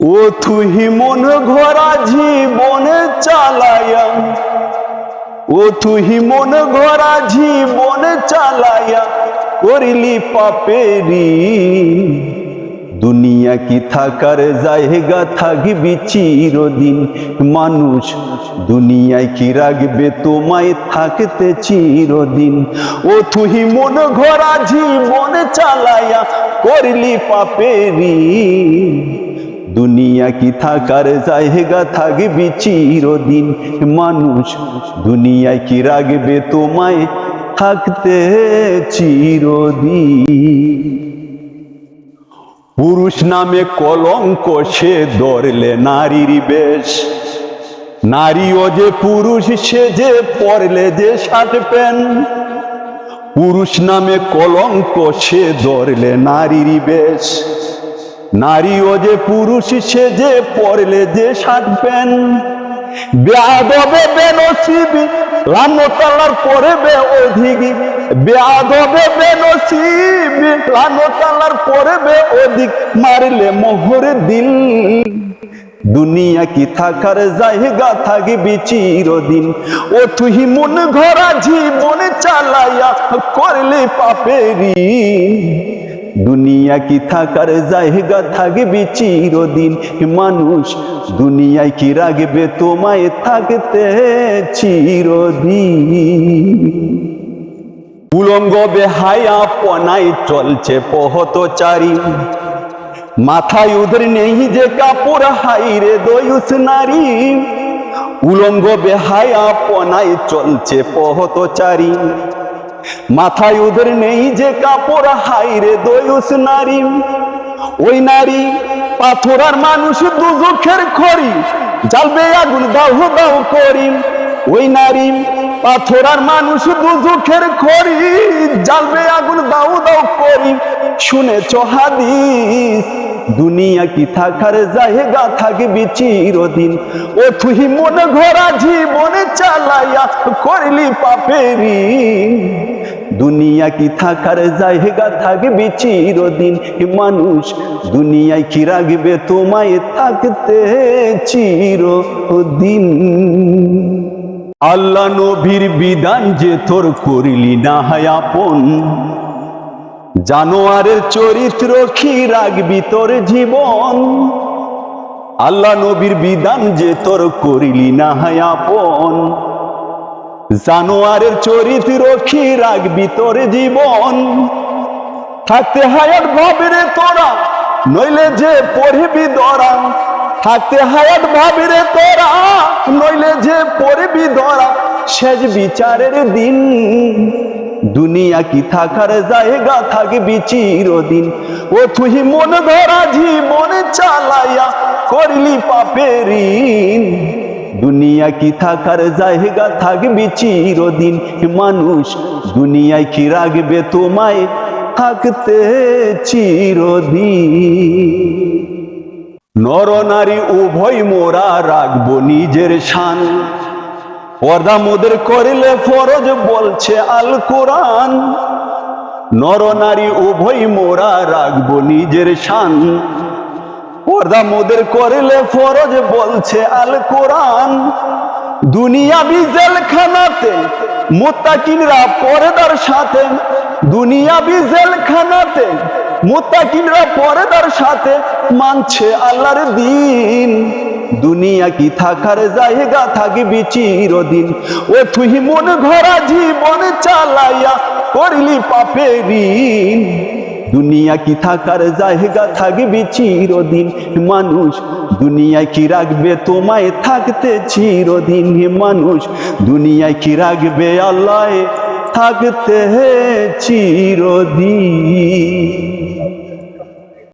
ও তুই মন ঘোরা জীবনে চালায়া, ও তুই মন ঘোরা জীবনে চালায়া করিলি পাপেরি। দুনিয়া কি থাকার জায়গা, থাকবি চিরদিন। মানুষ দুনিয়ায় কি রাখবে তোমায় থাকতে চিরদিন। ও তুই মন ঘোরা জীবনে চালায়া করিলি পাপেরি। দুনিয়া কি থাকার জায়গা, থাকবি চিরদিন। মানুষ দুনিয়ায় কি রাখবে তোমায় থাকতে চিরদিন। পুরুষ নামে কলঙ্ক সে ধরলে নারীর বেশ। নারীও যে পুরুষ সে যে পরলে যে শার্ট প্যান্ট। পুরুষ নামে কলঙ্ক সে ধরলে নারীর বেশ। নারীও যে পুরুষ সে যে পরলে যে শার্ট প্যান্ট। বেয়াদবে বেনসিবি লানতালার পরে বে অধিক। বেয়াদবে বেনসিবি লানতালার পরে বে অধিক। মারলে মোহরে দিল। দুনিয়া কি থাকার জায়গা, থাকবি চিরদিন। ও তুই মন ঘোরা জীবনে চালায়া করলে পাপেরি। দুনিয়া কি থাকার জায়গা, থাকবি চিরদিন। মানুষ দুনিয়ায় কি রাখবে তোমায় থাকতে চিরদিন। উলঙ্গ বেহায়া পনাই চলছে পহতচারী। মাথায় ওদের নেই যে কাপড়, হাইরে দয়ুস নারী। উলঙ্গ বেহায়া পনাই চলছে পহতচারী। মাথায় ওদের নেই যে কাপড়, হাইরে দয়ুস নারী। ওই নারী পাথরার মানুষ দুজখের খড়ি, জ্বালবে আগুন দাও দাও করি। ওই নারী পাথরার মানুষ দুজখের খড়ি, জ্বালবে আগুন দাও দাও করি। শুনেছ হাদিস, দুনিয়া কি থাকার জায়গা, থাকবি চিরদিন। ও তুই মন ঘোরা জীবনে চালায়া করলি পাপেরি। দুনিয়া কি থাকার জায়গা, থাকবি চিরদিন। মানুষ দুনিয়ায় কি রাখবে তোমায় থাকতে চিরদিন। আল্লাহ নবীর বিধান যে তোর করিলি না আপন। জানোয়ারের চরিত্র কি রাখবি তোর জীবন। আল্লাহ নবীর বিধান যে তোর করিলি না আপন। জানোয়ারের চরিত্র কি রাখবি তোর জীবন। থাকতে হায়াত ভাবরে তোরা, নইলে যে পড়বি দরা। থাকতে হায়াত ভাবরে তোরা, নইলে যে পড়বি দরা। শেষ বিচারের দিন। দুনিয়া কি থাকার জায়গা, থাকবি চিরদিন। ও তুই মন ধরা জীবনে চালায়া করলি পাপেরি। দুনিয়া কি থাকার জায়গা, থাকবি চিরদিন। মানুষ দুনিয়ায় কি রাখবে তোমায় থাকতে চিরদিন। নর নারী উভয় মোরা রাখবো নিজের শান। পর্দা মোদের করলে ফরজ বলছে আল কোরআন। নর নারী উভয় মোরা রাখবো নিজের শান। পর্দা মোদের করলে ফরজ বলছে আল কোরআন। দুনিয়া বিজেল খানাতে মুত্তাকিনরা পর্দার সাথে। দুনিয়া বিজেল খানাতে মুত্তাকিনরা পর্দার সাথে মানছে আল্লাহর দিন। দুনিয়া কি থাকার জায়গা, থাকবি চিরদিন। ও তুই মন ঘোরা জীবন চালায়া করলি পাপেরি। দুনিয়া কি থাকার জায়গা, থাকবি চিরদিন। মানুষ দুনিয়ায় কি রাখবে তোমায় থাকতে চিরদিন। মানুষ দুনিয়ায় কি রাখবে আল্লাহ থাকতে চিরদিন।